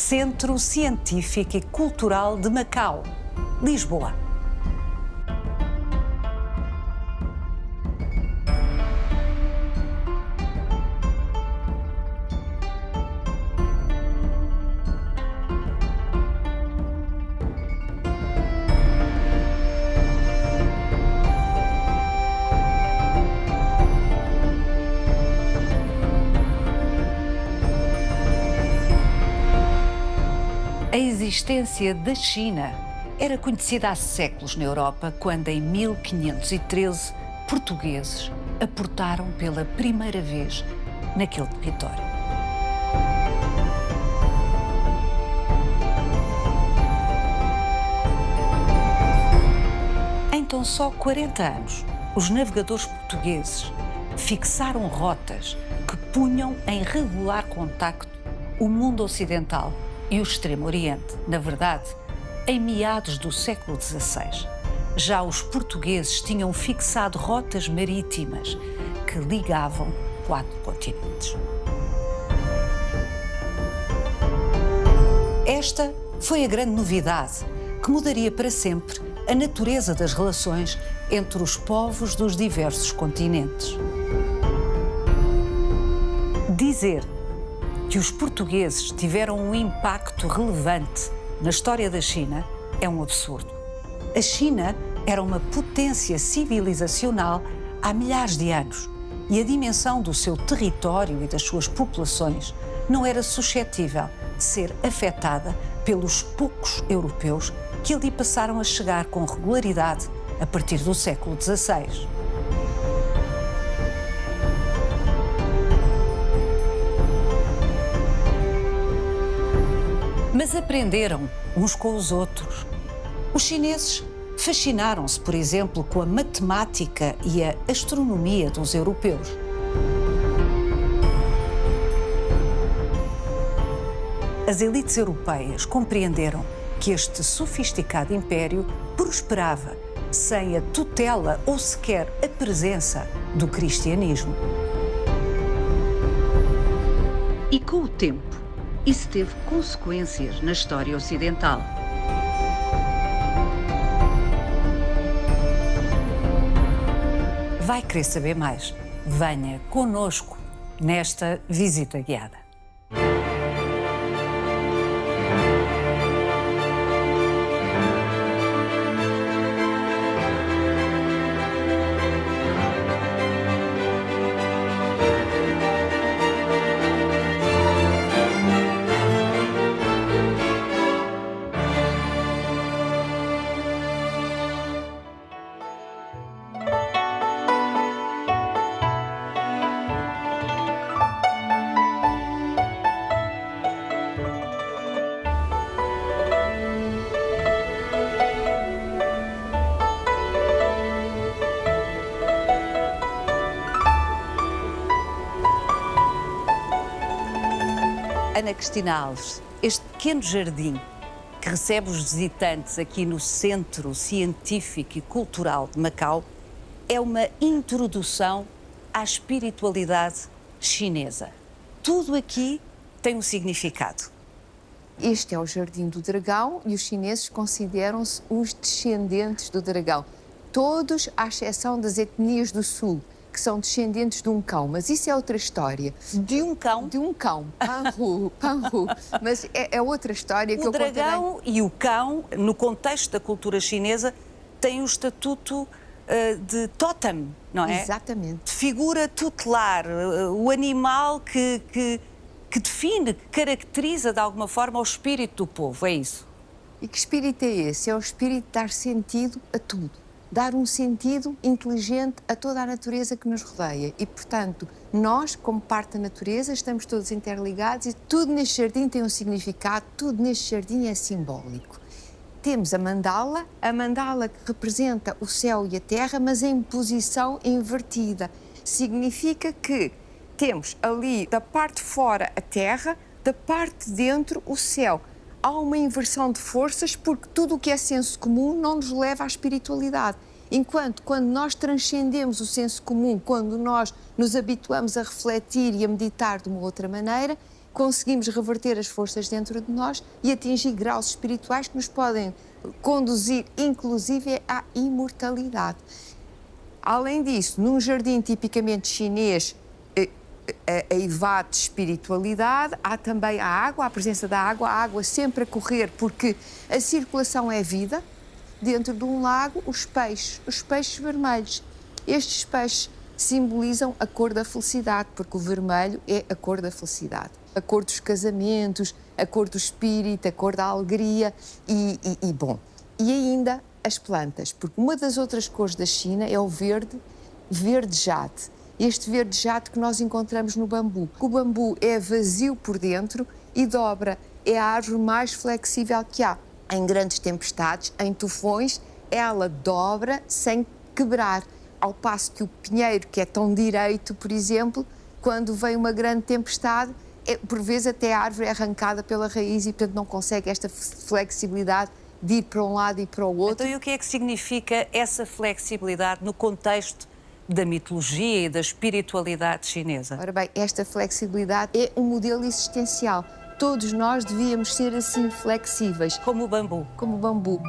Centro Científico e Cultural de Macau, Lisboa. A existência da China era conhecida há séculos na Europa, quando em 1513 portugueses aportaram pela primeira vez naquele território. Em tão só 40 anos, os navegadores portugueses fixaram rotas que punham em regular contacto o mundo ocidental e o Extremo Oriente. Na verdade, em meados do século XVI, já os portugueses tinham fixado rotas marítimas que ligavam 4 continentes. Esta foi a grande novidade que mudaria para sempre a natureza das relações entre os povos dos diversos continentes. Dizer que os portugueses tiveram um impacto relevante na história da China é um absurdo. A China era uma potência civilizacional há milhares de anos e a dimensão do seu território e das suas populações não era suscetível de ser afetada pelos poucos europeus que ali passaram a chegar com regularidade a partir do século XVI. Mas aprenderam uns com os outros. Os chineses fascinaram-se, por exemplo, com a matemática e a astronomia dos europeus. As elites europeias compreenderam que este sofisticado império prosperava sem a tutela ou sequer a presença do cristianismo. E com o tempo, isso teve consequências na história ocidental. Vai querer saber mais? Venha conosco nesta visita guiada. Ana Cristina Alves, este pequeno jardim que recebe os visitantes aqui no Centro Científico e Cultural de Macau é uma introdução à espiritualidade chinesa. Tudo aqui tem um significado. Este é o Jardim do Dragão e os chineses consideram-se os descendentes do dragão. Todos, à exceção das etnias do sul, que são descendentes de um cão, mas isso é outra história. De um cão? De um cão, Panhu, Panhu. Mas é outra história que eu contarei. O dragão e o cão, no contexto da cultura chinesa, têm o estatuto de tótem, não é? Exatamente. De figura tutelar, o animal que define, que caracteriza de alguma forma o espírito do povo, é isso? E que espírito é esse? É o espírito de dar sentido a tudo. Dar um sentido inteligente a toda a natureza que nos rodeia. E, portanto, nós, como parte da natureza, estamos todos interligados e tudo neste jardim tem um significado, tudo neste jardim é simbólico. Temos a mandala que representa o céu e a terra, mas em posição invertida. Significa que temos ali, da parte de fora, a terra, da parte de dentro, o céu. Há uma inversão de forças porque tudo o que é senso comum não nos leva à espiritualidade. Enquanto, quando nós transcendemos o senso comum, quando nós nos habituamos a refletir e a meditar de uma outra maneira, conseguimos reverter as forças dentro de nós e atingir graus espirituais que nos podem conduzir, inclusive, à imortalidade. Além disso, num jardim tipicamente chinês, a evade espiritualidade, há também a água, a presença da água, a água sempre a correr, porque a circulação é vida. Dentro de um lago, os peixes vermelhos. Estes peixes simbolizam a cor da felicidade, porque o vermelho é a cor da felicidade. A cor dos casamentos, a cor do espírito, a cor da alegria bom. E ainda as plantas, porque uma das outras cores da China é o verde jade. Este verde jade que nós encontramos no bambu. O bambu é vazio por dentro e dobra. É a árvore mais flexível que há. Em grandes tempestades, em tufões, ela dobra sem quebrar. Ao passo que o pinheiro, que é tão direito, por exemplo, quando vem uma grande tempestade, por vezes até a árvore é arrancada pela raiz e, portanto, não consegue esta flexibilidade de ir para um lado e para o outro. Então, e o que é que significa essa flexibilidade no contexto da mitologia e da espiritualidade chinesa? Ora bem, esta flexibilidade é um modelo existencial. Todos nós devíamos ser assim flexíveis. Como o bambu. Como o bambu.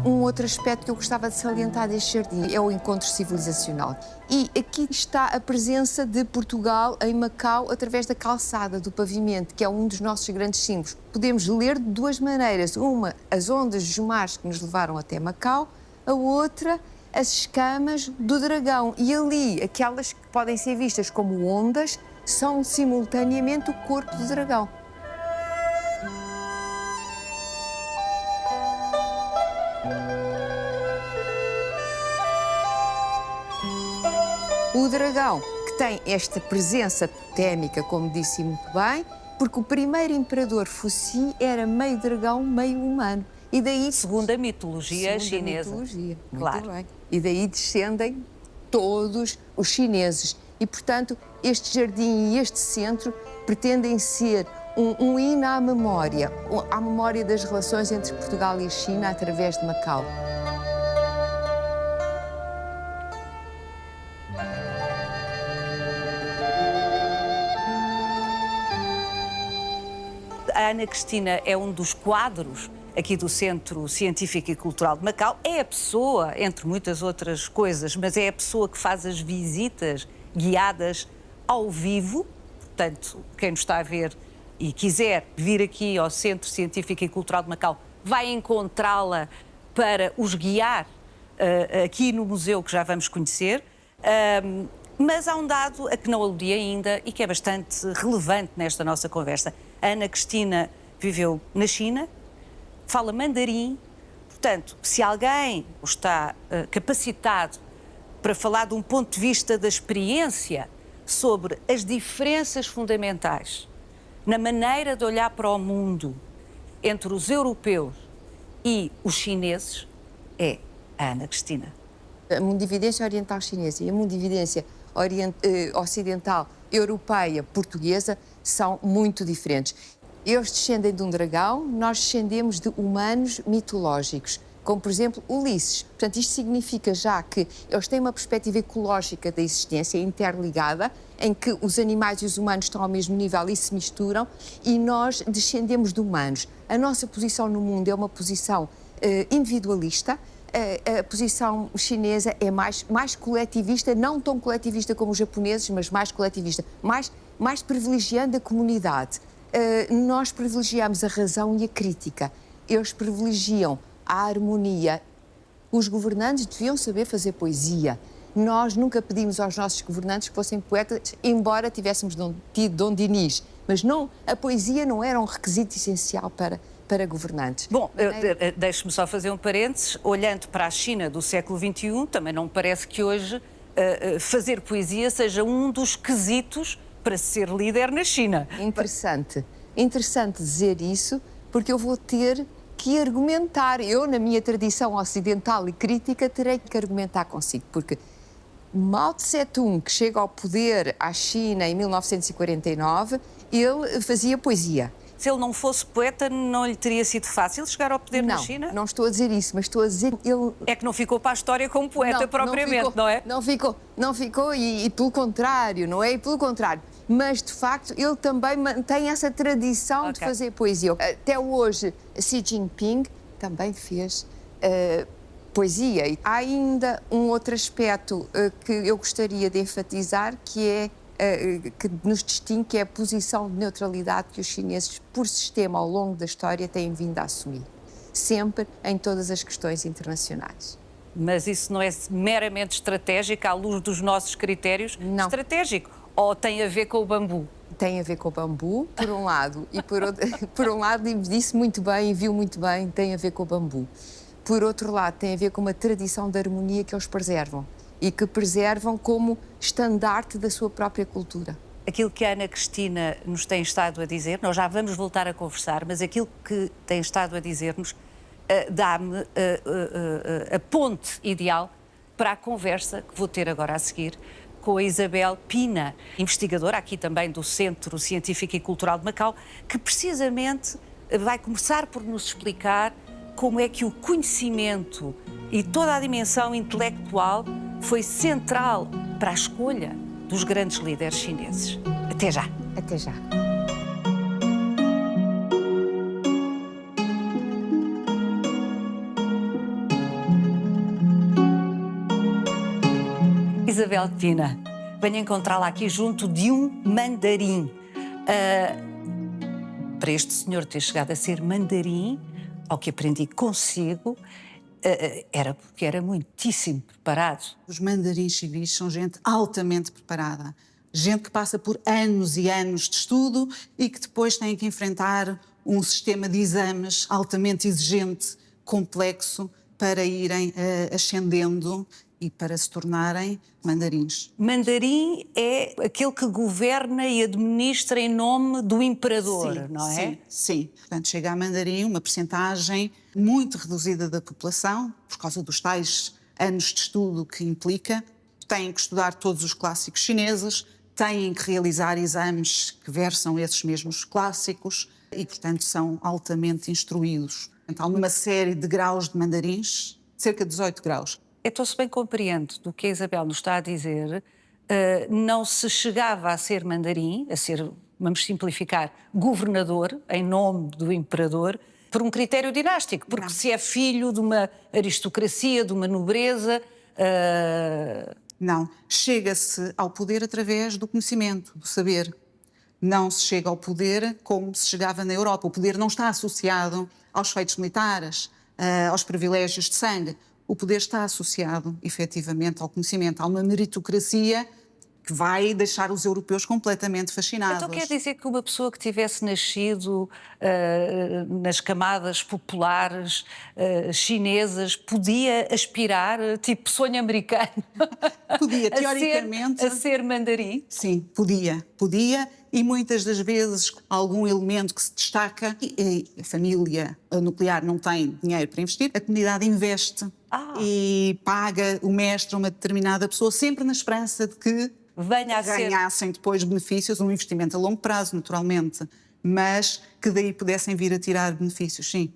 Um outro aspecto que eu gostava de salientar deste jardim é o encontro civilizacional. E aqui está a presença de Portugal em Macau através da calçada, do pavimento, que é um dos nossos grandes símbolos. Podemos ler de duas maneiras. Uma, as ondas dos mares que nos levaram até Macau. A outra, as escamas do dragão. E ali, aquelas que podem ser vistas como ondas, são simultaneamente o corpo do dragão. O dragão, que tem esta presença totémica, como disse muito bem, porque o primeiro imperador Fuxi era meio dragão, meio humano. E daí, segundo a mitologia chinesa. Mitologia, claro. Muito bem. E daí descendem todos os chineses. E, portanto, este jardim e este centro pretendem ser um hino à memória das relações entre Portugal e a China através de Macau. A Ana Cristina é um dos quadros aqui do Centro Científico e Cultural de Macau. É a pessoa, entre muitas outras coisas, mas é a pessoa que faz as visitas guiadas ao vivo. Portanto, quem nos está a ver e quiser vir aqui ao Centro Científico e Cultural de Macau vai encontrá-la para os guiar aqui no museu que já vamos conhecer. Mas há um dado a que não aludi ainda e que é bastante relevante nesta nossa conversa. A Ana Cristina viveu na China, fala mandarim, portanto, se alguém está capacitado para falar de um ponto de vista da experiência sobre as diferenças fundamentais na maneira de olhar para o mundo entre os europeus e os chineses, é a Ana Cristina. A mundividência oriental chinesa e a mundividência ocidental europeia portuguesa são muito diferentes. Eles descendem de um dragão, nós descendemos de humanos mitológicos, como, por exemplo, Ulisses. Portanto, isto significa já que eles têm uma perspectiva ecológica da existência interligada, em que os animais e os humanos estão ao mesmo nível e se misturam, e nós descendemos de humanos. A nossa posição no mundo é uma posição individualista. A posição chinesa é mais coletivista, não tão coletivista como os japoneses, mas mais coletivista, mais privilegiando a comunidade. Nós privilegiamos a razão e a crítica. Eles privilegiam a harmonia. Os governantes deviam saber fazer poesia. Nós nunca pedimos aos nossos governantes que fossem poetas, embora tivéssemos tido Dom Dinis. Mas não, a poesia não era um requisito essencial para governantes. Bom, deixe-me só fazer um parênteses. Olhando para a China do século XXI, também não me parece que hoje fazer poesia seja um dos quesitos para ser líder na China. Interessante dizer isso, porque eu vou ter que argumentar. Eu, na minha tradição ocidental e crítica, terei que argumentar consigo, porque Mao Tse-tung, que chega ao poder à China em 1949, ele fazia poesia. se ele não fosse poeta, não lhe teria sido fácil chegar ao poder na China? Não estou a dizer isso, mas estou a dizer que ele... É que não ficou para a história como poeta propriamente, não é? Não ficou e pelo contrário, não é? E pelo contrário. Mas, de facto, ele também mantém essa tradição de fazer poesia. Até hoje, Xi Jinping também fez poesia. E há ainda um outro aspecto que eu gostaria de enfatizar, que é que nos distingue, que é a posição de neutralidade que os chineses, por sistema, ao longo da história, têm vindo a assumir. Sempre em todas as questões internacionais. Mas isso não é meramente estratégico, à luz dos nossos critérios? Não. Estratégico? Ou tem a ver com o bambu? Tem a ver com o bambu, por um lado, e por um lado, e disse muito bem e viu muito bem, tem a ver com o bambu. Por outro lado, tem a ver com uma tradição de harmonia que eles preservam e que preservam como estandarte da sua própria cultura. Aquilo que a Ana Cristina nos tem estado a dizer, nós já vamos voltar a conversar, mas aquilo que tem estado a dizer-nos dá-me a ponte ideal para a conversa que vou ter agora a seguir com a Isabel Pina, investigadora aqui também do Centro Científico e Cultural de Macau, que precisamente vai começar por nos explicar como é que o conhecimento e toda a dimensão intelectual foi central para a escolha dos grandes líderes chineses. Até já. Até já. Isabel Pina, venho encontrá-la aqui junto de um mandarim. Para este senhor ter chegado a ser mandarim, ao que aprendi consigo, era porque era muitíssimo preparado. Os mandarins civis são gente altamente preparada. Gente que passa por anos e anos de estudo e que depois tem que enfrentar um sistema de exames altamente exigente, complexo, para irem ascendendo e para se tornarem mandarins. Mandarim é aquele que governa e administra em nome do imperador, Sim, não é? Sim, sim. Portanto, chega a mandarim uma percentagem muito reduzida da população, por causa dos tais anos de estudo que implica. Têm que estudar todos os clássicos chineses, têm que realizar exames que versam esses mesmos clássicos e, portanto, são altamente instruídos. Então, há uma série de graus de mandarins, cerca de 18 graus. Então, se bem compreendo do que a Isabel nos está a dizer, não se chegava a ser mandarim, a ser, vamos simplificar, governador, em nome do imperador, por um critério dinástico, porque se é filho de uma aristocracia, de uma nobreza... Não, chega-se ao poder através do conhecimento, do saber. Não se chega ao poder como se chegava na Europa. O poder não está associado aos feitos militares, aos privilégios de sangue. O poder está associado, efetivamente, ao conhecimento. Há uma meritocracia que vai deixar os europeus completamente fascinados. Então quer dizer que uma pessoa que tivesse nascido nas camadas populares chinesas podia aspirar, tipo sonho americano, Podia, teoricamente... a ser mandarim? Sim, podia, e muitas das vezes algum elemento que se destaca, e a família nuclear não tem dinheiro para investir, a comunidade investe e paga o mestre a uma determinada pessoa, sempre na esperança de que venha a ganhassem depois benefícios, um investimento a longo prazo, naturalmente, mas que daí pudessem vir a tirar benefícios, sim.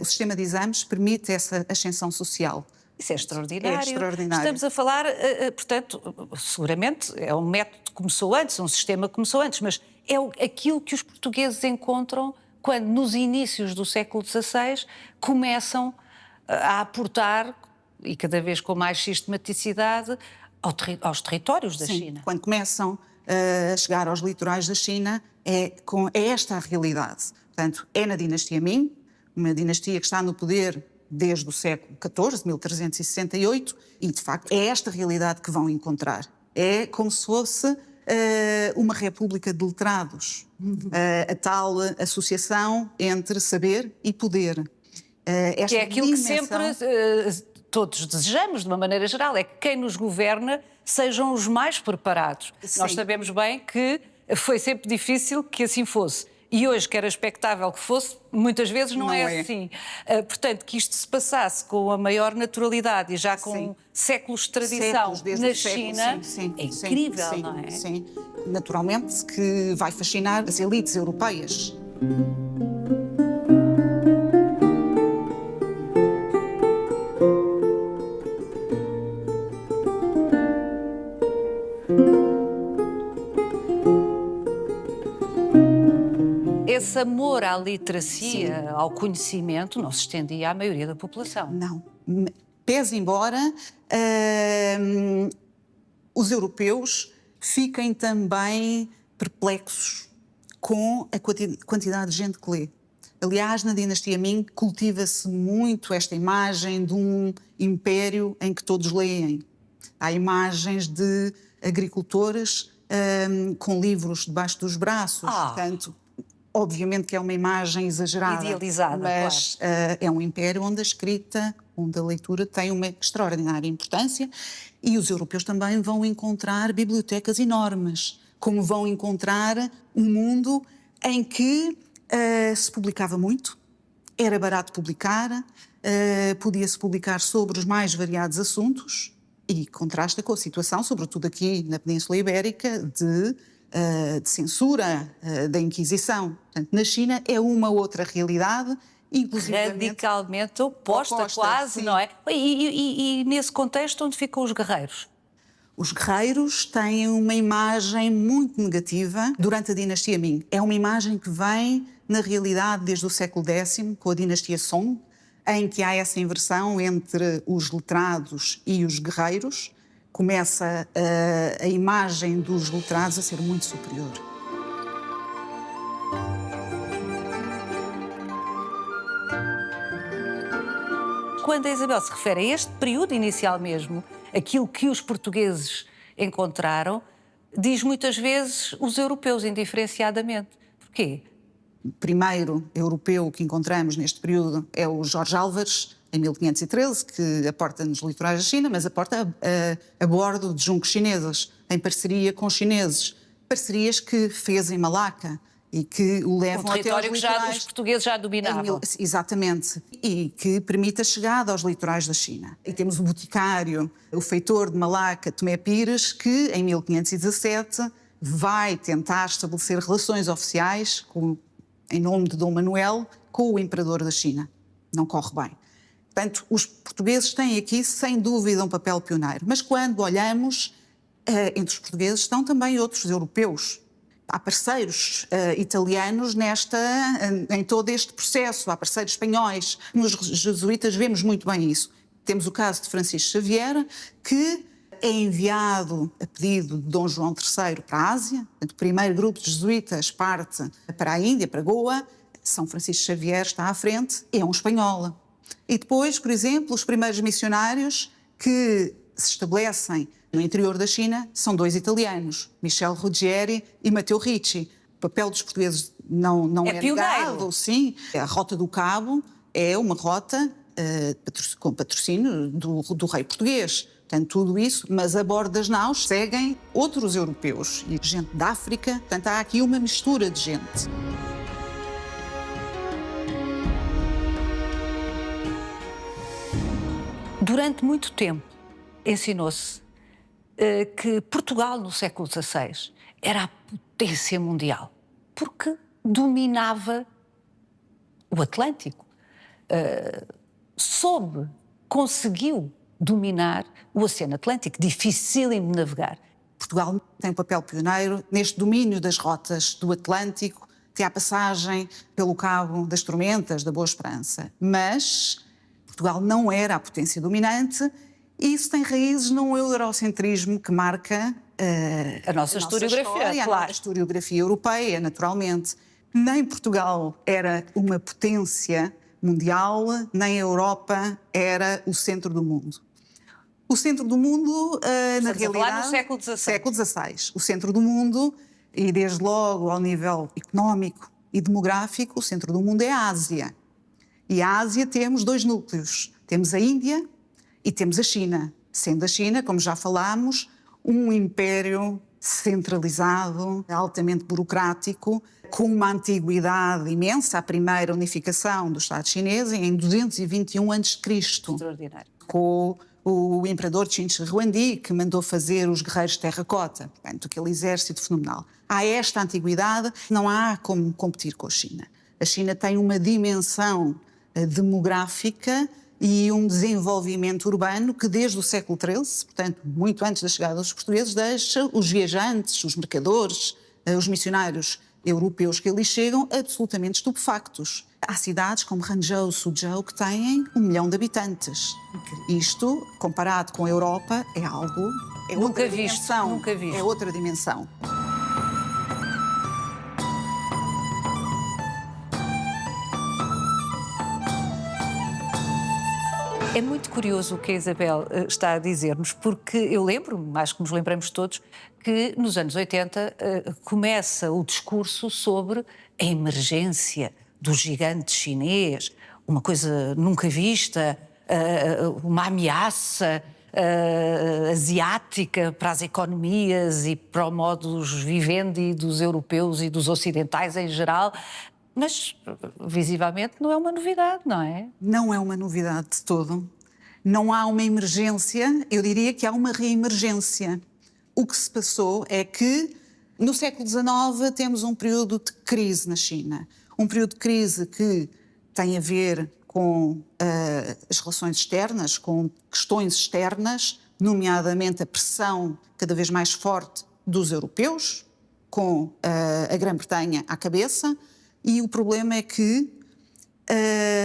O sistema de exames permite essa ascensão social. Isso é extraordinário. É extraordinário. Estamos a falar, portanto, seguramente é um método que começou antes, um sistema que começou antes, mas é aquilo que os portugueses encontram quando, nos inícios do século XVI, começam a aportar, e cada vez com mais sistematicidade, aos territórios da China. Quando começam a chegar aos litorais da China, é esta a realidade. Portanto, é na dinastia Ming, uma dinastia que está no poder desde o século XIV, 1368, e, de facto, é esta realidade que vão encontrar. É como se fosse uma república de letrados, a tal associação entre saber e poder. Que é aquilo que sempre todos desejamos, de uma maneira geral, é que quem nos governa sejam os mais preparados. Sim. Nós sabemos bem que foi sempre difícil que assim fosse. E hoje, que era expectável que fosse, muitas vezes não é assim. Portanto, que isto se passasse com a maior naturalidade e já com séculos de tradição na China, é incrível, não é? Sim, naturalmente que vai fascinar as elites europeias. Esse amor à literacia, ao conhecimento, não se estendia à maioria da população. Não. Pese embora os europeus fiquem também perplexos com a quantidade de gente que lê. Aliás, na dinastia Ming cultiva-se muito esta imagem de um império em que todos leem. Há imagens de agricultores com livros debaixo dos braços, portanto, obviamente que é uma imagem exagerada, idealizada, mas claro. É um império onde a escrita, onde a leitura tem uma extraordinária importância, e os europeus também vão encontrar bibliotecas enormes, como vão encontrar um mundo em que se publicava muito, era barato publicar, podia-se publicar sobre os mais variados assuntos, e contrasta com a situação, sobretudo aqui na Península Ibérica, de censura, da Inquisição. Portanto, na China é uma outra realidade, inclusive radicalmente oposta quase, sim. Não é? E nesse contexto, onde ficam os guerreiros? Os guerreiros têm uma imagem muito negativa durante a dinastia Ming. É uma imagem que vem, na realidade, desde o século X, com a dinastia Song, em que há essa inversão entre os letrados e os guerreiros. Começa a imagem dos letrados a ser muito superior. Quando a Isabel se refere a este período inicial mesmo, aquilo que os portugueses encontraram, diz muitas vezes os europeus, indiferenciadamente. Porquê? O primeiro europeu que encontramos neste período é o Jorge Álvares, em 1513, que aporta nos litorais da China, mas aporta a bordo de juncos chineses, em parceria com chineses. Parcerias que fez em Malaca e que o levam até aos litorais... que os portugueses já dominavam. Exatamente. E que permite a chegada aos litorais da China. E temos o boticário, o feitor de Malaca, Tomé Pires, que em 1517 vai tentar estabelecer relações oficiais em nome de Dom Manuel com o imperador da China. Não corre bem. Portanto, os portugueses têm aqui, sem dúvida, um papel pioneiro. Mas quando olhamos, entre os portugueses estão também outros europeus. Há parceiros italianos em todo este processo, há parceiros espanhóis. Nos jesuítas vemos muito bem isso. Temos o caso de Francisco Xavier, que é enviado a pedido de Dom João III para a Ásia. Portanto, o primeiro grupo de jesuítas parte para a Índia, para Goa. São Francisco Xavier está à frente, é um espanhol. E depois, por exemplo, os primeiros missionários que se estabelecem no interior da China são dois italianos, Michel Ruggieri e Matteo Ricci. O papel dos portugueses não é negado, sim. A Rota do Cabo é uma rota com patrocínio do rei português. Portanto, tudo isso, mas a bordo das naus seguem outros europeus e gente da África. Portanto, há aqui uma mistura de gente. Durante muito tempo ensinou-se que Portugal, no século XVI, era a potência mundial, porque dominava o Atlântico. Conseguiu dominar o Oceano Atlântico, dificílimo de navegar. Portugal tem um papel pioneiro neste domínio das rotas do Atlântico, até à passagem pelo Cabo das Tormentas, da Boa Esperança. Mas Portugal não era a potência dominante e isso tem raízes num eurocentrismo que marca a nossa historiografia, claro. A nossa historiografia europeia, naturalmente. Nem Portugal era uma potência mundial, nem a Europa era o centro do mundo. O centro do mundo, na realidade... no século XVI. Século XVI. O centro do mundo, e desde logo ao nível económico e demográfico, o centro do mundo é a Ásia. E a Ásia temos dois núcleos. Temos a Índia e temos a China. Sendo a China, como já falámos, um império centralizado, altamente burocrático, com uma antiguidade imensa, a primeira unificação do Estado chinês em 221 a.C. Extraordinário. Com o imperador Qin Shi Huangdi, que mandou fazer os guerreiros de terracota. Portanto, aquele exército fenomenal. Há esta antiguidade, não há como competir com a China. A China tem uma dimensão demográfica e um desenvolvimento urbano que desde o século XIII, portanto, muito antes da chegada dos portugueses, deixa os viajantes, os mercadores, os missionários europeus que ali chegam absolutamente estupefactos. Há cidades como Hangzhou, Suzhou, que têm 1 milhão de habitantes. Isto, comparado com a Europa, é algo... É Nunca outra visto, dimensão. nunca visto. É outra dimensão. É muito curioso o que a Isabel está a dizer-nos, porque eu lembro-me, acho que nos lembramos todos, que nos anos 80 começa o discurso sobre a emergência do gigante chinês, uma coisa nunca vista, uma ameaça asiática para as economias e para o modus vivendi dos europeus e dos ocidentais em geral. Mas, visivelmente, não é uma novidade, não é? Não é uma novidade de todo. Não há uma emergência, eu diria que há uma reemergência. O que se passou é que, no século XIX, temos um período de crise na China. Um período de crise que tem a ver com as relações externas, com questões externas, nomeadamente a pressão cada vez mais forte dos europeus, com a Grã-Bretanha à cabeça. E o problema é que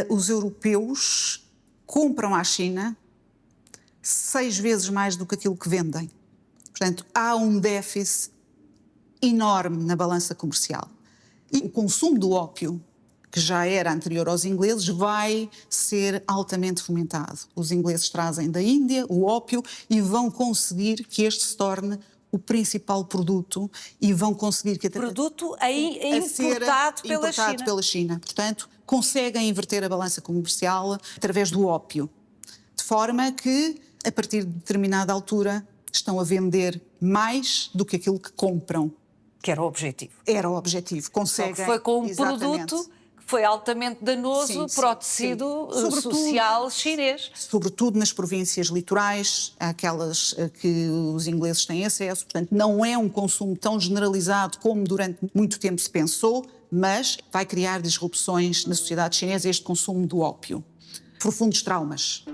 os europeus compram à China 6 vezes mais do que aquilo que vendem. Portanto, há um déficit enorme na balança comercial. E o consumo do ópio, que já era anterior aos ingleses, vai ser altamente fomentado. Os ingleses trazem da Índia o ópio e vão conseguir que este se torne o principal produto e vão conseguir que... Produto importado pela China. Portanto, conseguem inverter a balança comercial através do ópio. De forma que, a partir de determinada altura, estão a vender mais do que aquilo que compram. Que era o objetivo. Era o objetivo. Conseguem... Só que foi com um exatamente. produto que foi altamente danoso para o tecido social chinês. Sobretudo nas províncias litorais, aquelas que os ingleses têm acesso. Portanto, não é um consumo tão generalizado como durante muito tempo se pensou, mas vai criar disrupções na sociedade chinesa este consumo do ópio. Profundos traumas.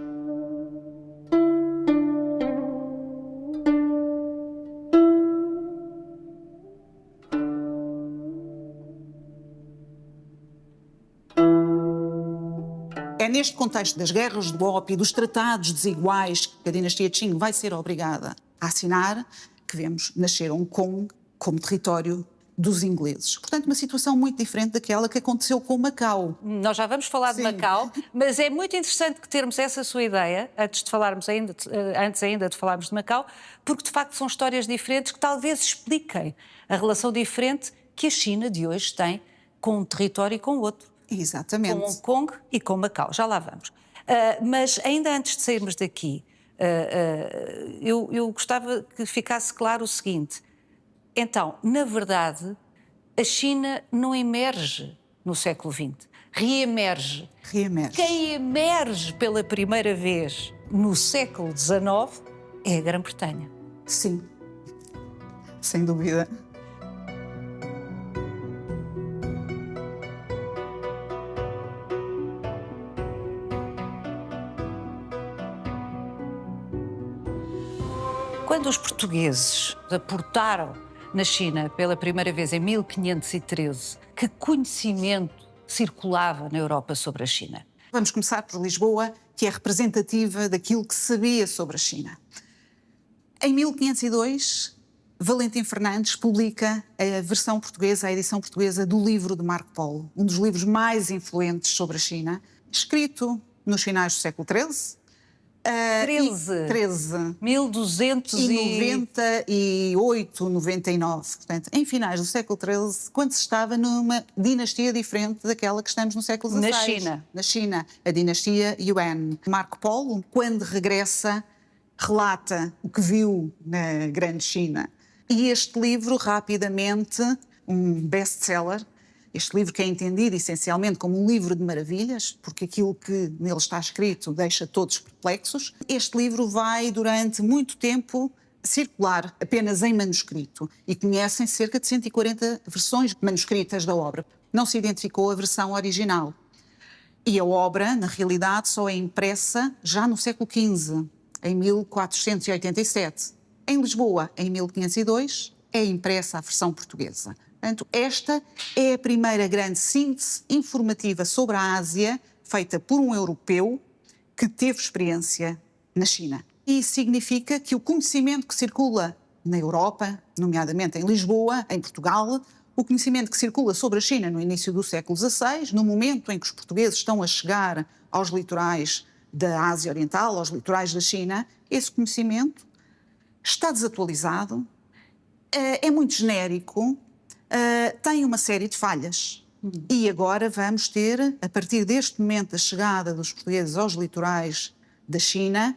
É neste contexto das guerras do ópio e dos tratados desiguais que a dinastia Qing vai ser obrigada a assinar que vemos nascer Hong Kong como território dos ingleses. Portanto, uma situação muito diferente daquela que aconteceu com Macau. Nós já vamos falar de Macau, mas é muito interessante que termos essa sua ideia, antes ainda de falarmos de Macau, porque de facto são histórias diferentes que talvez expliquem a relação diferente que a China de hoje tem com um território e com o outro. Exatamente. Com Hong Kong e com Macau, já lá vamos. Mas ainda antes de sairmos daqui, eu gostava que ficasse claro o seguinte. Então, na verdade, a China não emerge no século XX, reemerge. Reemerge. Quem emerge pela primeira vez no século XIX é a Grã-Bretanha. Sim, sem dúvida. Quando os portugueses aportaram na China pela primeira vez em 1513, que conhecimento circulava na Europa sobre a China? Vamos começar por Lisboa, que é representativa daquilo que se sabia sobre a China. Em 1502, Valentim Fernandes publica a versão portuguesa, a edição portuguesa do livro de Marco Polo, um dos livros mais influentes sobre a China, escrito nos finais do século XIII. 1298, 99, portanto, em finais do século XIII, quando se estava numa dinastia diferente daquela que estamos no século XVI. Na China. Na China, a dinastia Yuan. Marco Polo, quando regressa, relata o que viu na Grande China. E este livro, rapidamente, um best-seller. Este livro que é entendido essencialmente como um livro de maravilhas, porque aquilo que nele está escrito deixa todos perplexos. Este livro vai, durante muito tempo, circular apenas em manuscrito e conhecem cerca de 140 versões manuscritas da obra. Não se identificou a versão original. E a obra, na realidade, só é impressa já no século XV, em 1487. Em Lisboa, em 1502, é impressa a versão portuguesa. Portanto, esta é a primeira grande síntese informativa sobre a Ásia feita por um europeu que teve experiência na China. E isso significa que o conhecimento que circula na Europa, nomeadamente em Lisboa, em Portugal, o conhecimento que circula sobre a China no início do século XVI, no momento em que os portugueses estão a chegar aos litorais da Ásia Oriental, aos litorais da China, esse conhecimento está desatualizado, é muito genérico, tem uma série de falhas. E agora vamos ter, a partir deste momento da chegada dos portugueses aos litorais da China,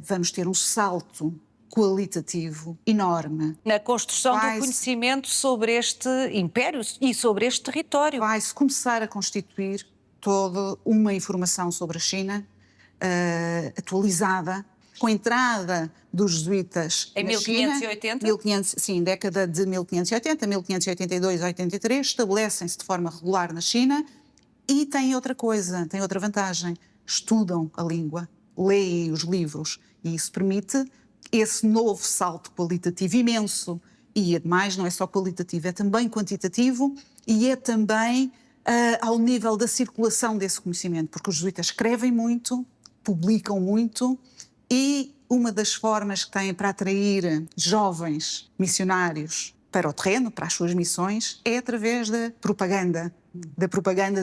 vamos ter um salto qualitativo enorme. Na construção do conhecimento sobre este império e sobre este território. Vai-se começar a constituir toda uma informação sobre a China atualizada, com a entrada dos jesuítas em na 1580? China, sim, década de 1580, 1582 a 83, estabelecem-se de forma regular na China e têm outra coisa, têm outra vantagem. Estudam a língua, leem os livros e isso permite esse novo salto qualitativo imenso. E, ademais, não é só qualitativo, é também quantitativo e é também ao nível da circulação desse conhecimento, porque os jesuítas escrevem muito, publicam muito e uma das formas que têm para atrair jovens missionários para o terreno, para as suas missões, é através da propaganda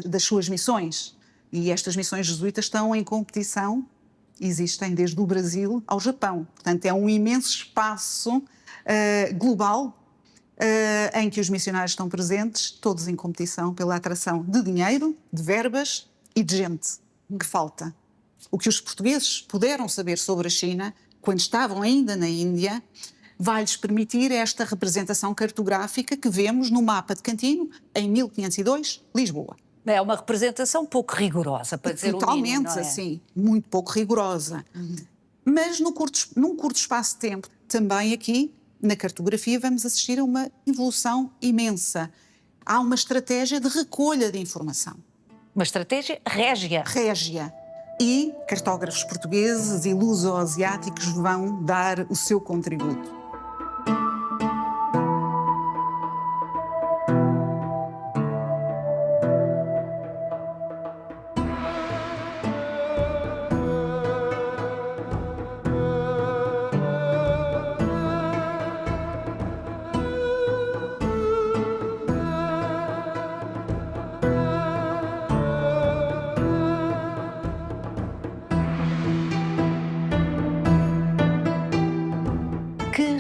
das suas missões. E estas missões jesuítas estão em competição, existem desde o Brasil ao Japão. Portanto, é um imenso espaço global em que os missionários estão presentes, todos em competição pela atração de dinheiro, de verbas e de gente que falta. O que os portugueses puderam saber sobre a China, quando estavam ainda na Índia, vai-lhes permitir esta representação cartográfica que vemos no mapa de Cantino, em 1502, Lisboa. É uma representação pouco rigorosa, para dizer o mínimo, não é? Totalmente, assim, muito pouco rigorosa. Mas num curto espaço de tempo, também aqui, na cartografia, vamos assistir a uma evolução imensa. Há uma estratégia de recolha de informação. Uma estratégia régia. Régia. E cartógrafos portugueses e luso-asiáticos vão dar o seu contributo.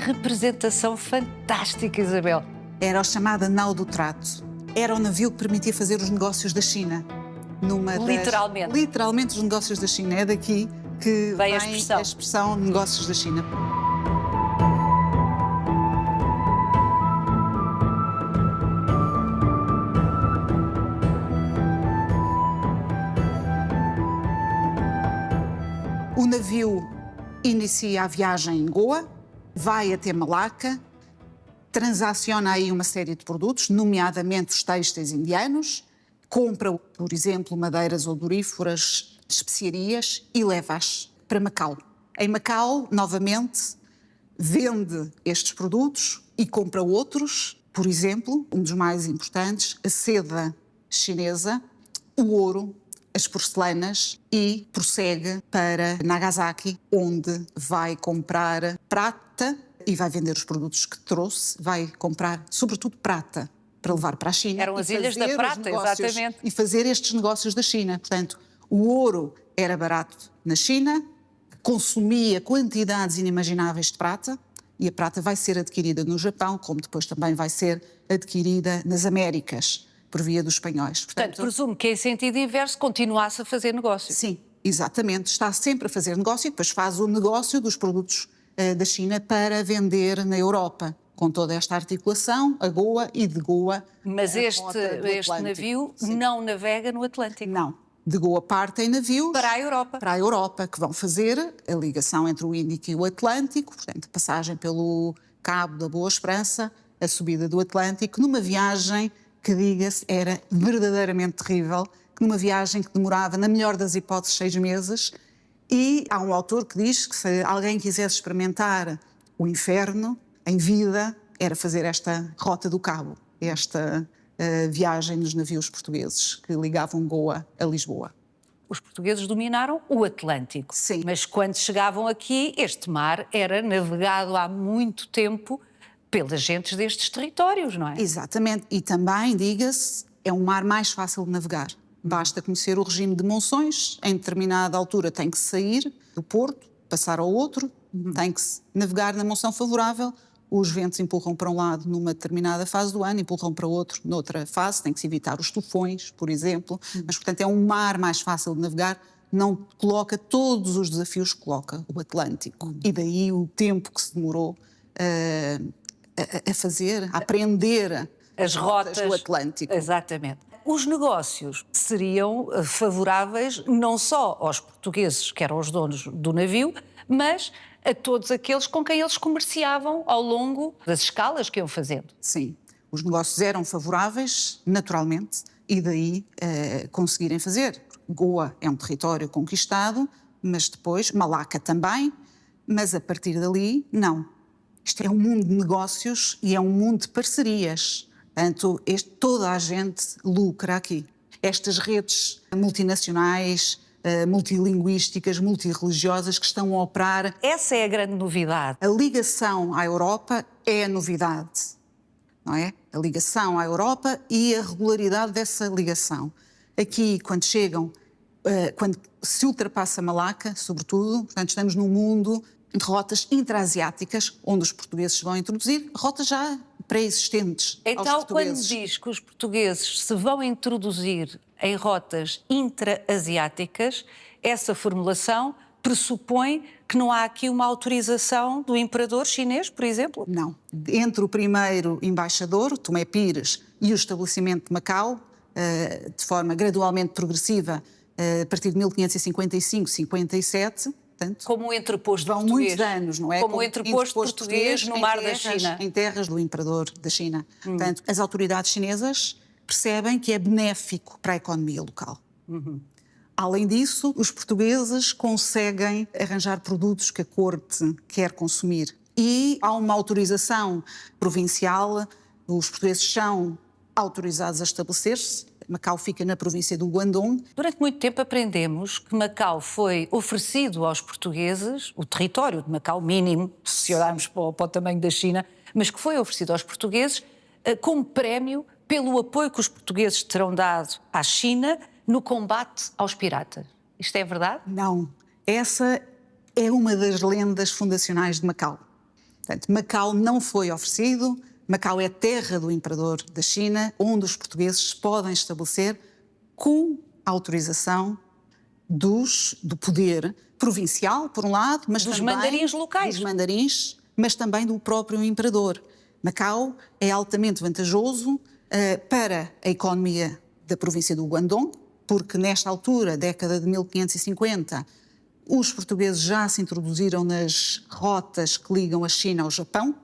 Representação fantástica, Isabel. Era a chamada nau do trato. Era o navio que permitia fazer os negócios da China. Literalmente. Literalmente os negócios da China. É daqui que vem a expressão negócios da China. O navio inicia a viagem em Goa, vai até Malaca, transaciona aí uma série de produtos, nomeadamente os têxteis indianos, compra, por exemplo, madeiras odoríferas, especiarias e leva-as para Macau. Em Macau, novamente, vende estes produtos e compra outros, por exemplo, um dos mais importantes, a seda chinesa, o ouro, as porcelanas e prossegue para Nagasaki, onde vai comprar prata e vai vender os produtos que trouxe, vai comprar sobretudo prata para levar para a China. Eram as Ilhas da Prata, exatamente. E fazer estes negócios da China. Portanto, o ouro era barato na China, consumia quantidades inimagináveis de prata e a prata vai ser adquirida no Japão, como depois também vai ser adquirida nas Américas, por via dos espanhóis. Portanto, presumo que em sentido inverso continuasse a fazer negócio. Sim, exatamente. Está sempre a fazer negócio e depois faz o negócio dos produtos da China para vender na Europa, com toda esta articulação, a Goa e de Goa. Mas este navio não navega no Atlântico. Não. De Goa partem navios para a Europa. Para a Europa, que vão fazer a ligação entre o Índico e o Atlântico, portanto, a passagem pelo Cabo da Boa Esperança, a subida do Atlântico, numa viagem que, diga-se, era verdadeiramente terrível, que numa viagem que demorava, na melhor das hipóteses, 6 meses, e há um autor que diz que se alguém quisesse experimentar o inferno em vida, era fazer esta Rota do Cabo, esta viagem nos navios portugueses que ligavam Goa a Lisboa. Os portugueses dominaram o Atlântico. Sim. Mas quando chegavam aqui, este mar era navegado há muito tempo pelas gentes destes territórios, não é? Exatamente. E também, diga-se, é um mar mais fácil de navegar. Basta conhecer o regime de monções, em determinada altura tem que sair do porto, passar ao outro, tem que navegar na monção favorável, os ventos empurram para um lado numa determinada fase do ano, empurram para outro noutra fase, tem que se evitar os tufões, por exemplo, mas, portanto, é um mar mais fácil de navegar, não coloca todos os desafios que coloca o Atlântico. E daí o tempo que se demorou a fazer, a aprender as rotas do Atlântico. Exatamente. Os negócios seriam favoráveis não só aos portugueses, que eram os donos do navio, mas a todos aqueles com quem eles comerciavam ao longo das escalas que iam fazendo. Sim, os negócios eram favoráveis, naturalmente, e daí conseguirem fazer. Goa é um território conquistado, mas depois, Malaca também, mas a partir dali, não. Isto é um mundo de negócios e é um mundo de parcerias. Portanto, toda a gente lucra aqui. Estas redes multinacionais, multilinguísticas, multirreligiosas que estão a operar. Essa é a grande novidade. A ligação à Europa é a novidade, não é? A ligação à Europa e a regularidade dessa ligação. Aqui, quando chegam, quando se ultrapassa Malaca, sobretudo, portanto, estamos num mundo de rotas intra-asiáticas, onde os portugueses vão introduzir rotas já pré-existentes então, aos portugueses. Quando diz que os portugueses se vão introduzir em rotas intra-asiáticas, essa formulação pressupõe que não há aqui uma autorização do imperador chinês, por exemplo? Não. Entre o primeiro embaixador, Tomé Pires, e o estabelecimento de Macau, de forma gradualmente progressiva, a partir de 1555, 57... Portanto, como um entreposto vão português. Muitos anos, não é? Como um entreposto português no mar da China. Em terras do imperador da China. Portanto, as autoridades chinesas percebem que é benéfico para a economia local. Além disso, os portugueses conseguem arranjar produtos que a corte quer consumir. E há uma autorização provincial, os portugueses são autorizados a estabelecer-se. Macau fica na província do Guandong. Durante muito tempo aprendemos que Macau foi oferecido aos portugueses, o território de Macau mínimo, se olharmos para o tamanho da China, mas que foi oferecido aos portugueses como prémio pelo apoio que os portugueses terão dado à China no combate aos piratas. Isto é verdade? Não. Essa é uma das lendas fundacionais de Macau. Portanto, Macau não foi oferecido. Macau é terra do imperador da China, onde os portugueses podem estabelecer com a autorização do poder provincial, por um lado, mas dos também mandarins locais. Dos mandarins, mas também do próprio imperador. Macau é altamente vantajoso para a economia da província do Guandong, porque nesta altura, década de 1550, os portugueses já se introduziram nas rotas que ligam a China ao Japão,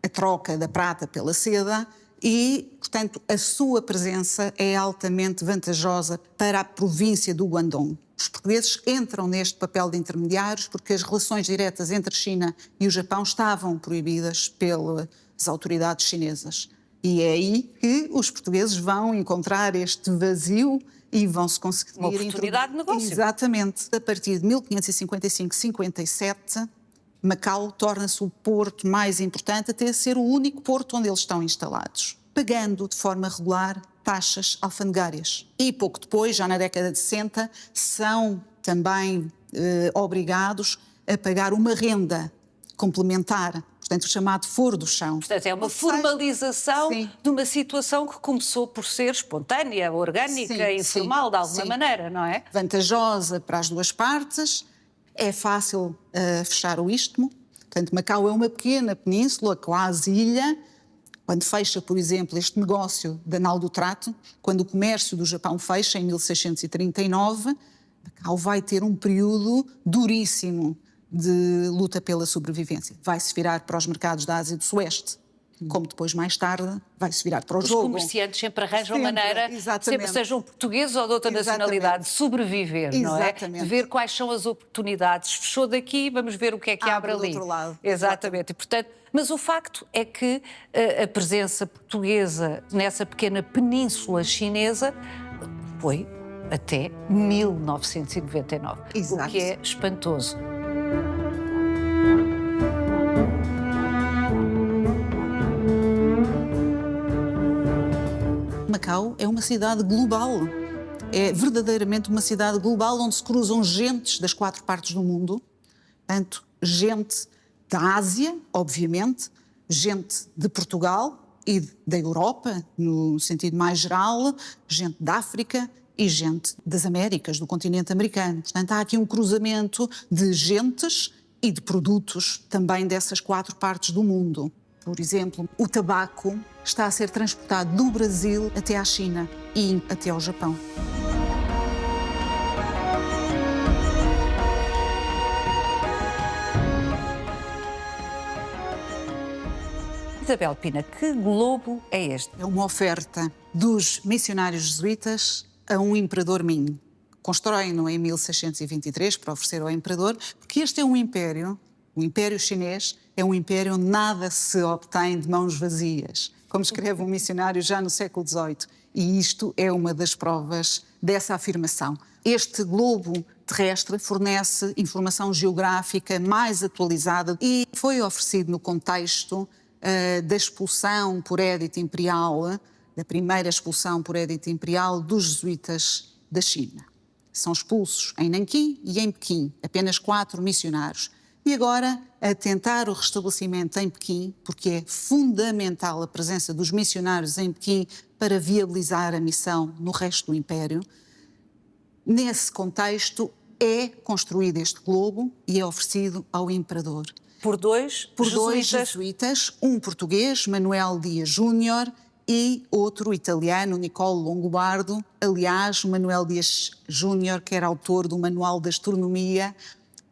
a troca da prata pela seda e, portanto, a sua presença é altamente vantajosa para a província do Guandong. Os portugueses entram neste papel de intermediários porque as relações diretas entre a China e o Japão estavam proibidas pelas autoridades chinesas. E é aí que os portugueses vão encontrar este vazio e vão se conseguir... Uma oportunidade de negócio. Exatamente. A partir de 1555-57... Macau torna-se o porto mais importante, até ser o único porto onde eles estão instalados, pagando de forma regular taxas alfandegárias. E pouco depois, já na década de 60, são também obrigados a pagar uma renda complementar, portanto, o chamado foro do chão. Portanto, é uma formalização de uma situação que começou por ser espontânea, orgânica, informal, de alguma maneira, não é? Vantajosa para as duas partes. É fácil fechar o istmo. Portanto, Macau é uma pequena península, quase ilha. Quando fecha, por exemplo, este negócio da Nau do Trato, quando o comércio do Japão fecha em 1639, Macau vai ter um período duríssimo de luta pela sobrevivência. Vai-se virar para os mercados da Ásia do Sueste. como depois, mais tarde, vai-se virar para o Os jogo. comerciantes sempre arranjam Sempre, maneira, exatamente. sempre sejam portugueses ou de outra nacionalidade, de sobreviver, não é? Exatamente. De ver quais são as oportunidades. Fechou daqui, vamos ver o que é que abre do ali. outro lado. Exatamente. E, portanto, mas o facto é que a presença portuguesa nessa pequena península chinesa foi até 1999, Exato. o que é espantoso. Macau é uma cidade global. É verdadeiramente uma cidade global onde se cruzam gentes das 4 partes do mundo. Portanto, gente da Ásia, obviamente, gente de Portugal e da Europa, no sentido mais geral, gente da África e gente das Américas, do continente americano. Portanto, há aqui um cruzamento de gentes e de produtos também dessas 4 partes do mundo. Por exemplo, o tabaco está a ser transportado do Brasil até à China e até ao Japão. Isabel Pina, que globo é este? É uma oferta dos missionários jesuítas a um imperador Ming. Constroem-no em 1623 para oferecer ao imperador, porque este é um império, o Império Chinês é um império onde nada se obtém de mãos vazias, como escreve um missionário já no século XVIII. E isto é uma das provas dessa afirmação. Este globo terrestre fornece informação geográfica mais atualizada e foi oferecido no contexto da expulsão por édito imperial, da primeira expulsão por édito imperial dos jesuítas da China. São expulsos em Nanquim e em Pequim, apenas 4 missionários. E agora, a tentar o restabelecimento em Pequim, porque é fundamental a presença dos missionários em Pequim para viabilizar a missão no resto do Império, nesse contexto é construído este globo e é oferecido ao imperador. Por dois jesuítas, um português, Manuel Dias Júnior, e outro italiano, Niccolo Longobardo. Aliás, o Manuel Dias Júnior, que era autor do Manual de Astronomia,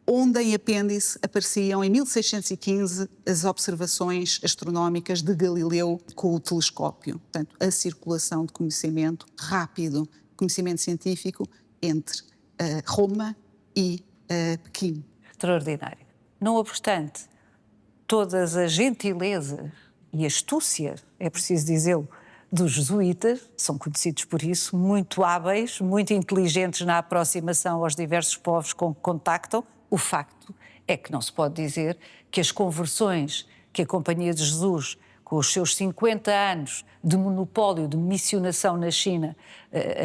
onde em apêndice apareciam em 1615 as observações astronómicas de Galileu com o telescópio. Portanto, a circulação de conhecimento rápido, conhecimento científico entre Roma e Pequim. Extraordinário. Não obstante, todas as gentilezas e astúcia, é preciso dizê-lo, dos jesuítas, são conhecidos por isso, muito hábeis, muito inteligentes na aproximação aos diversos povos com que contactam. O facto é que não se pode dizer que as conversões que a Companhia de Jesus, com os seus 50 anos de monopólio de missionação na China,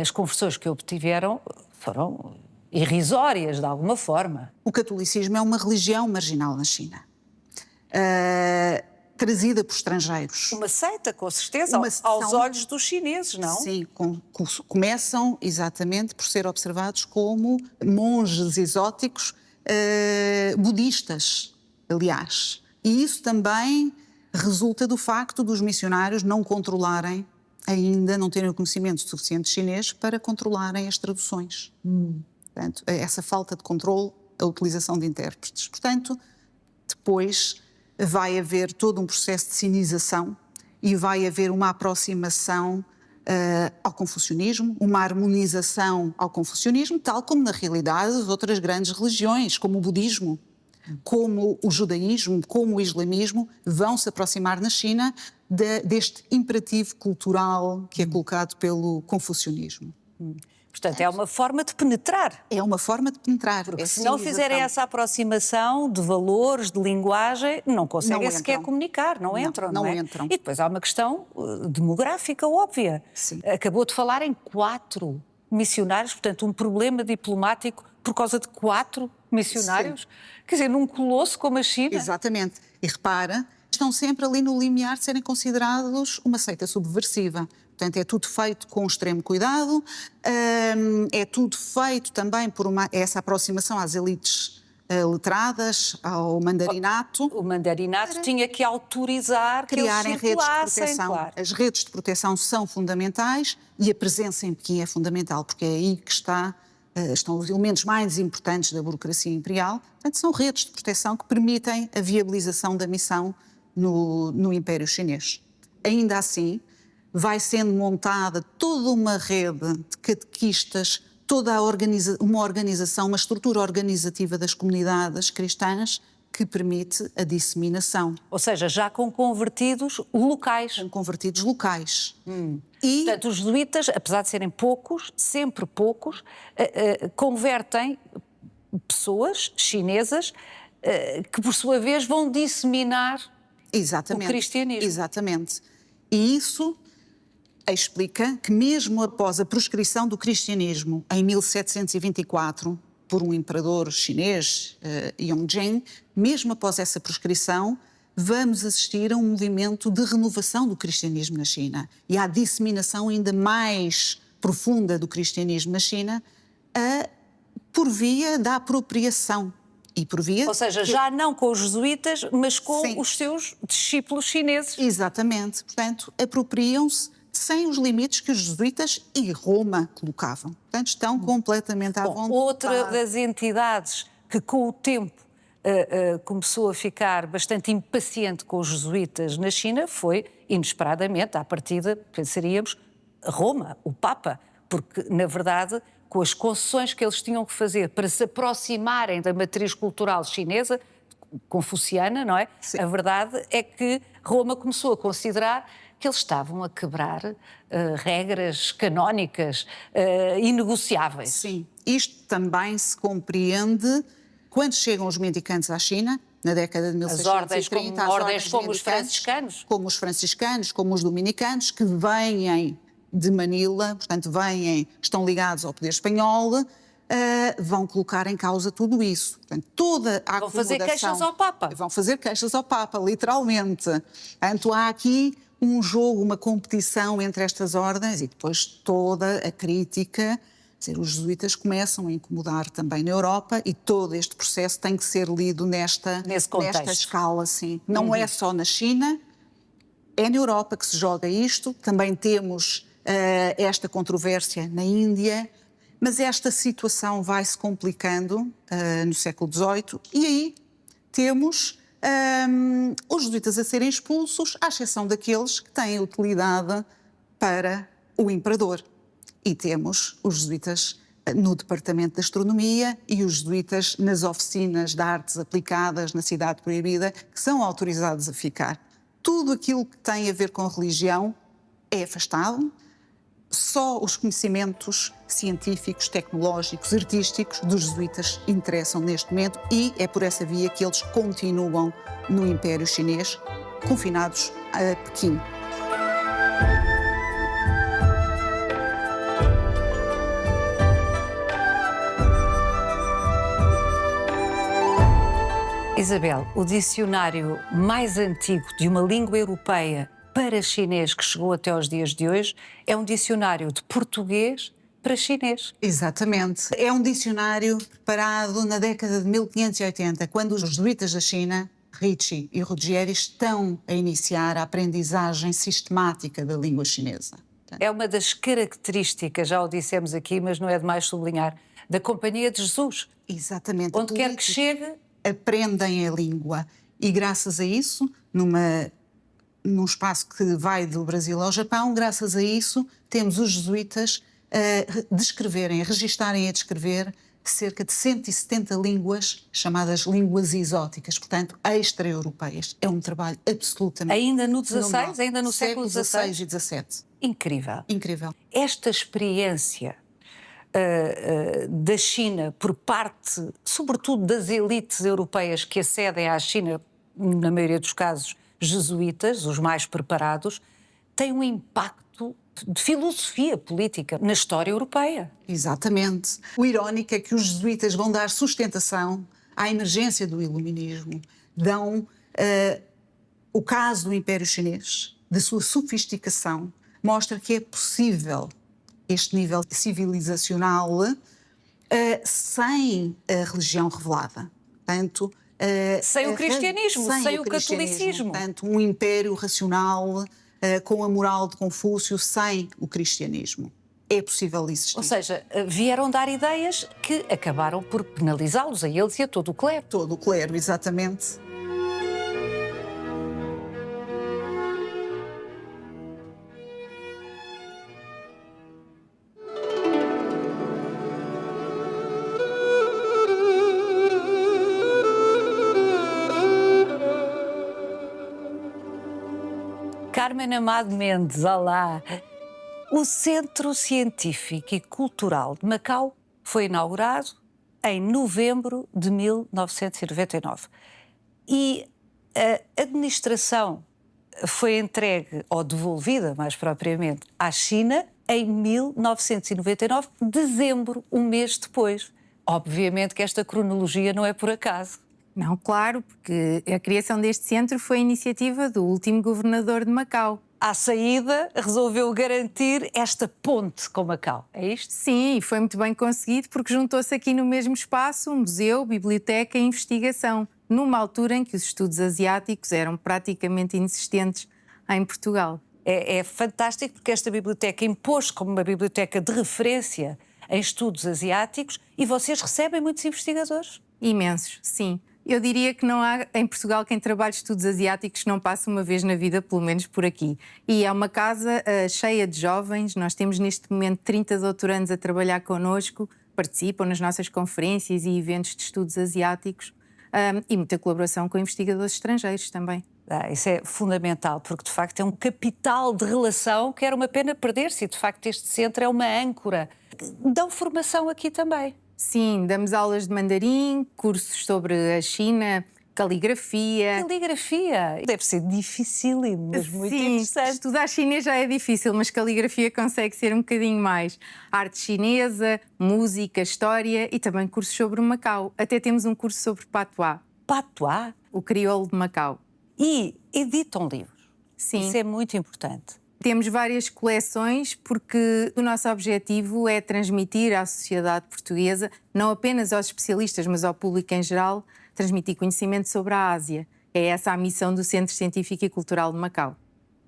as conversões que obtiveram foram irrisórias, de alguma forma. O catolicismo é uma religião marginal na China, trazida por estrangeiros. Uma seita, com certeza, aos olhos dos chineses, não? Sim, começam exatamente por ser observados como monges exóticos, budistas, aliás. E isso também resulta do facto dos missionários não controlarem, ainda não terem o conhecimento suficiente chinês para controlarem as traduções. Portanto, essa falta de controle, a utilização de intérpretes. Portanto, depois vai haver todo um processo de sinização e vai haver uma aproximação ao confucionismo, uma harmonização ao confucionismo, tal como na realidade as outras grandes religiões, como o budismo, como o judaísmo, como o islamismo, vão se aproximar na China deste imperativo cultural que é colocado pelo confucionismo. Portanto, é uma forma de penetrar. É uma forma de penetrar. Porque se não fizerem essa aproximação de valores, de linguagem, não conseguem sequer comunicar, não entram. Não entram. E depois há uma questão demográfica óbvia. Sim. Acabou de falar em 4 missionários, portanto, um problema diplomático por causa de 4 missionários. Sim. Quer dizer, num colosso como a China. Exatamente. E repara, estão sempre ali no limiar de serem considerados uma seita subversiva. Portanto, é tudo feito com extremo cuidado, é tudo feito também por essa aproximação às elites letradas, ao mandarinato. O mandarinato tinha que autorizar que criarem eles redes de circulassem, proteção. claro. As redes de proteção são fundamentais e a presença em Pequim é fundamental, porque é aí que estão os elementos mais importantes da burocracia imperial. Portanto, são redes de proteção que permitem a viabilização da missão no Império Chinês. Ainda assim, vai sendo montada toda uma rede de catequistas, toda uma organização, uma estrutura organizativa das comunidades cristãs que permite a disseminação. Ou seja, já com convertidos locais. Com convertidos locais. E, portanto, os jesuítas, apesar de serem poucos, sempre poucos, convertem pessoas chinesas que, por sua vez, vão disseminar exatamente, o cristianismo. Exatamente. E isso explica que mesmo após a proscrição do cristianismo em 1724 por um imperador chinês, Yongzheng, mesmo após essa proscrição, vamos assistir a um movimento de renovação do cristianismo na China e à disseminação ainda mais profunda do cristianismo na China por via da apropriação. E por via Ou seja, já não com os jesuítas, mas com Sim. os seus discípulos chineses. Exatamente. Portanto, apropriam-se sem os limites que os jesuítas e Roma colocavam. Portanto, estão completamente à vontade. Outra das entidades que, com o tempo, começou a ficar bastante impaciente com os jesuítas na China foi, inesperadamente, à partida, pensaríamos, Roma, o Papa, porque, na verdade, com as concessões que eles tinham que fazer para se aproximarem da matriz cultural chinesa, confuciana, não é? Sim. A verdade é que Roma começou a considerar que eles estavam a quebrar regras canónicas inegociáveis. Sim. Isto também se compreende quando chegam os mendicantes à China, na década de 1630. As ordens como os franciscanos. Como os franciscanos, como os dominicanos, que vêm de Manila, portanto, estão ligados ao poder espanhol, vão colocar em causa tudo isso. Portanto, toda a Vão fazer acomodação... queixas ao Papa. Vão fazer queixas ao Papa, literalmente. Portanto, há aqui um jogo, uma competição entre estas ordens e depois toda a crítica. Quer dizer, os jesuítas começam a incomodar também na Europa e todo este processo tem que ser lido nesta escala, sim. Não é só na China, é na Europa que se joga isto. Também temos esta controvérsia na Índia, mas esta situação vai se complicando no século XVIII e aí temos os jesuítas a serem expulsos, à exceção daqueles que têm utilidade para o imperador. E temos os jesuítas no Departamento de Astronomia e os jesuítas nas oficinas de artes aplicadas na Cidade Proibida, que são autorizados a ficar. Tudo aquilo que tem a ver com religião é afastado. Só os conhecimentos científicos, tecnológicos, artísticos dos jesuítas interessam neste momento e é por essa via que eles continuam no Império Chinês, confinados a Pequim. Isabel, o dicionário mais antigo de uma língua europeia para chinês que chegou até aos dias de hoje é um dicionário de português para chinês. Exatamente. É um dicionário preparado na década de 1580, quando os jesuítas da China, Ricci e Ruggieri, estão a iniciar a aprendizagem sistemática da língua chinesa. É uma das características, já o dissemos aqui, mas não é demais sublinhar, da Companhia de Jesus. Exatamente. Onde quer que chegue, aprendem a língua. E graças a isso, num espaço que vai do Brasil ao Japão, graças a isso, temos os jesuítas a descreverem, a registarem e a descrever cerca de 170 línguas, chamadas línguas exóticas, portanto, extra-europeias. É um trabalho absolutamente... Ainda no XVI? fenomenal. Ainda no século XVI? e XVII. Incrível. Incrível. Esta experiência da China por parte, sobretudo das elites europeias que acedem à China, na maioria dos casos jesuítas, os mais preparados, tem um impacto de filosofia política na história europeia. Exatamente. O irónico é que os jesuítas vão dar sustentação à emergência do iluminismo, dão o caso do Império Chinês, da sua sofisticação, mostra que é possível este nível civilizacional sem a religião revelada. Portanto, sem o cristianismo, sem o catolicismo. Portanto, um império racional com a moral de Confúcio, sem o cristianismo. É possível existir. Ou seja, vieram dar ideias que acabaram por penalizá-los, a eles e a todo o clero. Todo o clero, exatamente. Carmen Amado Mendes, olá. O Centro Científico e Cultural de Macau foi inaugurado em novembro de 1999 e a administração foi entregue, ou devolvida mais propriamente, à China em 1999, dezembro, um mês depois. Obviamente que esta cronologia não é por acaso. Não, claro, porque a criação deste centro foi iniciativa do último governador de Macau. À saída, resolveu garantir esta ponte com Macau, é isto? Sim, e foi muito bem conseguido porque juntou-se aqui no mesmo espaço um museu, biblioteca e investigação, numa altura em que os estudos asiáticos eram praticamente inexistentes em Portugal. É fantástico porque esta biblioteca impôs como uma biblioteca de referência em estudos asiáticos e vocês recebem muitos investigadores? Imensos, sim. Eu diria que não há em Portugal quem trabalhe estudos asiáticos que não passe uma vez na vida, pelo menos por aqui. E é uma casa cheia de jovens, nós temos neste momento 30 doutorandos a trabalhar connosco, participam nas nossas conferências e eventos de estudos asiáticos e muita colaboração com investigadores estrangeiros também. Isso é fundamental, porque de facto é um capital de relação que era uma pena perder-se e de facto este centro é uma âncora. Dão formação aqui também. Sim, damos aulas de mandarim, cursos sobre a China, caligrafia. Caligrafia? Deve ser dificílimo, mas muito Sim, interessante. estudar chinês já é difícil, mas caligrafia consegue ser um bocadinho mais. Arte chinesa, música, história e também cursos sobre o Macau. Até temos um curso sobre patuá. Patuá? O crioulo de Macau. E editam livros. Sim. Isso é muito importante. Temos várias coleções porque o nosso objetivo é transmitir à sociedade portuguesa, não apenas aos especialistas, mas ao público em geral, transmitir conhecimento sobre a Ásia. É essa a missão do Centro Científico e Cultural de Macau.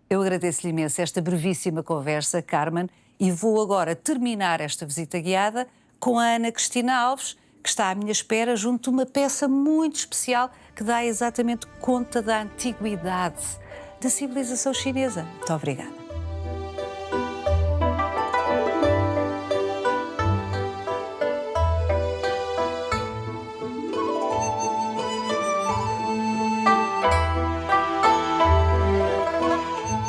Eu agradeço-lhe imenso esta brevíssima conversa, Carmen, e vou agora terminar esta visita guiada com a Ana Cristina Alves, que está à minha espera junto de uma peça muito especial que dá exatamente conta da antiguidade da civilização chinesa. Muito obrigada.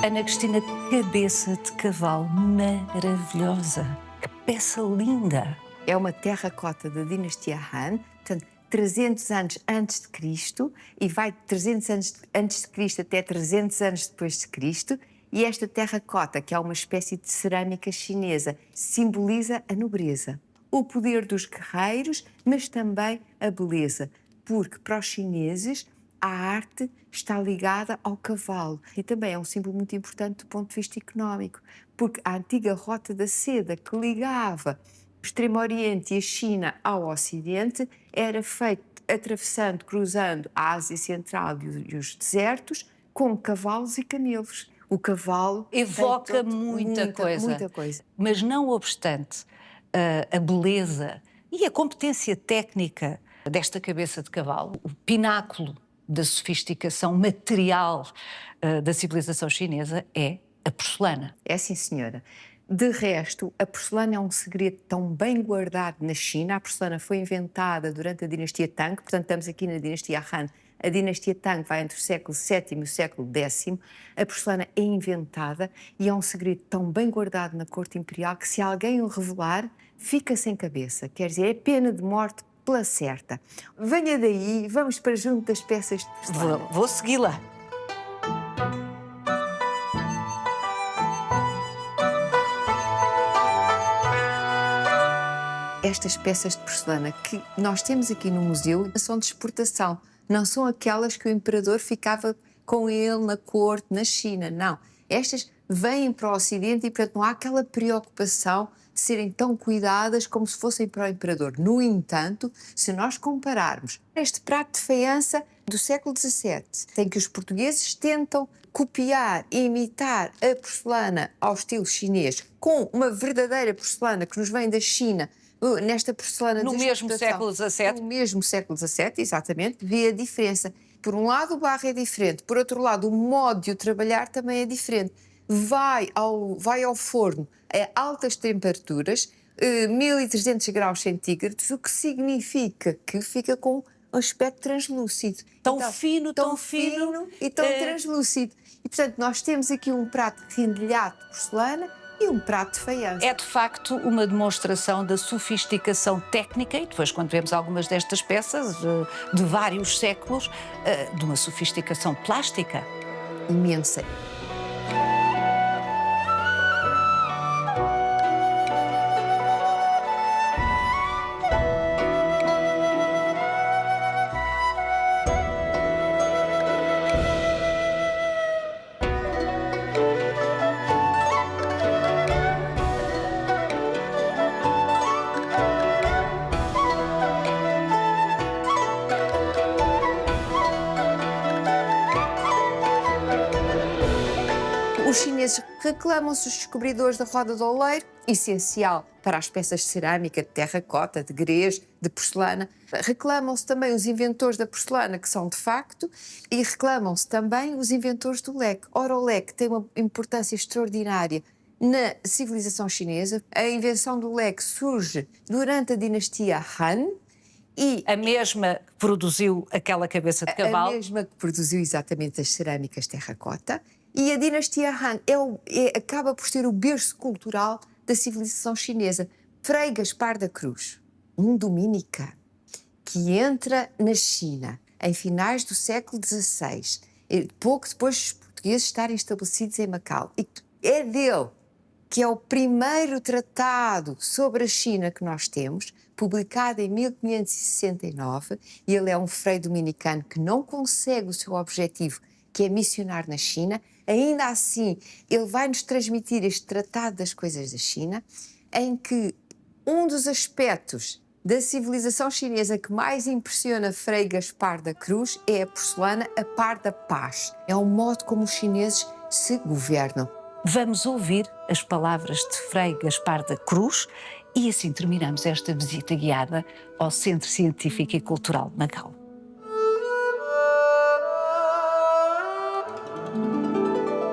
Ana Cristina, cabeça de cavalo maravilhosa. Que peça linda! É uma terracota da dinastia Han, portanto, 300 anos antes de Cristo, e vai de 300 anos antes de Cristo até 300 anos depois de Cristo. E esta terracota, que é uma espécie de cerâmica chinesa, simboliza a nobreza, o poder dos guerreiros, mas também a beleza, porque para os chineses a arte está ligada ao cavalo e também é um símbolo muito importante do ponto de vista económico, porque a antiga rota da seda que ligava o Extremo Oriente e a China ao Ocidente era feita atravessando, cruzando a Ásia Central e os desertos com cavalos e camelos. O cavalo evoca muita coisa. Mas não obstante a beleza e a competência técnica desta cabeça de cavalo, o pináculo da sofisticação material da civilização chinesa é a porcelana. É sim, senhora. De resto, a porcelana é um segredo tão bem guardado na China. A porcelana foi inventada durante a dinastia Tang, portanto estamos aqui na dinastia Han. A dinastia Tang vai entre o século VII e o século X. A porcelana é inventada e é um segredo tão bem guardado na corte imperial que se alguém o revelar, fica sem cabeça. Quer dizer, é pena de morte pela certa. Venha daí, vamos para junto das peças de porcelana. Vou segui-la. Estas peças de porcelana que nós temos aqui no museu são de exportação, não são aquelas que o imperador ficava com ele na corte, na China, não. Estas vêm para o Ocidente e, portanto, não há aquela preocupação de serem tão cuidadas como se fossem para o imperador. No entanto, se nós compararmos este prato de faiança do século XVII, em que os portugueses tentam copiar e imitar a porcelana ao estilo chinês com uma verdadeira porcelana que nos vem da China, nesta porcelana no mesmo século XVII. No mesmo século XVII, exatamente, vê a diferença. Por um lado o barro é diferente, por outro lado o modo de o trabalhar também é diferente. Vai ao forno a altas temperaturas, 1300 graus centígrados, o que significa que fica com um aspecto translúcido. Tão fino e tão translúcido. E, portanto, nós temos aqui um prato rendilhado de porcelana e um prato de faiança. É de facto uma demonstração da sofisticação técnica e depois quando vemos algumas destas peças de vários séculos, de uma sofisticação plástica. Imensa. Os chineses reclamam-se os descobridores da roda do oleiro, essencial para as peças de cerâmica, de terracota, de grés, de porcelana. Reclamam-se também os inventores da porcelana, que são de facto, e reclamam-se também os inventores do leque. Ora, o leque tem uma importância extraordinária na civilização chinesa. A invenção do leque surge durante a dinastia Han, e a mesma que produziu aquela cabeça de cavalo. A mesma que produziu exatamente as cerâmicas terracota. E a dinastia Han acaba por ser o berço cultural da civilização chinesa. Frei Gaspar da Cruz, um dominicano, que entra na China em finais do século XVI, pouco depois dos portugueses estarem estabelecidos em Macau. E é dele que é o primeiro tratado sobre a China que nós temos, publicado em 1569, e ele é um frei dominicano que não consegue o seu objetivo, que é missionar na China. Ainda assim, ele vai-nos transmitir este Tratado das Coisas da China, em que um dos aspectos da civilização chinesa que mais impressiona Frei Gaspar da Cruz é a porcelana, a par da paz. É o modo como os chineses se governam. Vamos ouvir as palavras de Frei Gaspar da Cruz e assim terminamos esta visita guiada ao Centro Científico e Cultural de Macau.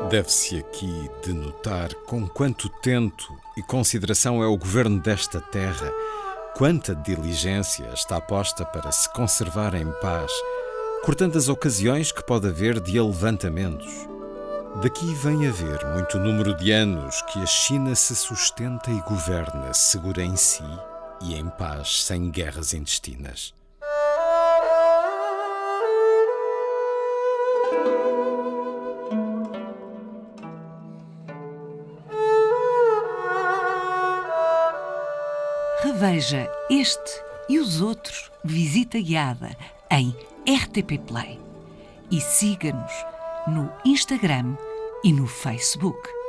Deve-se aqui denotar com quanto tento e consideração é o governo desta terra, quanta diligência está posta para se conservar em paz, cortando as ocasiões que pode haver de alevantamentos. Daqui vem haver muito número de anos que a China se sustenta e governa segura em si e em paz, sem guerras intestinas. Reveja este e os outros visita guiada em RTP Play e siga-nos no Instagram e no Facebook.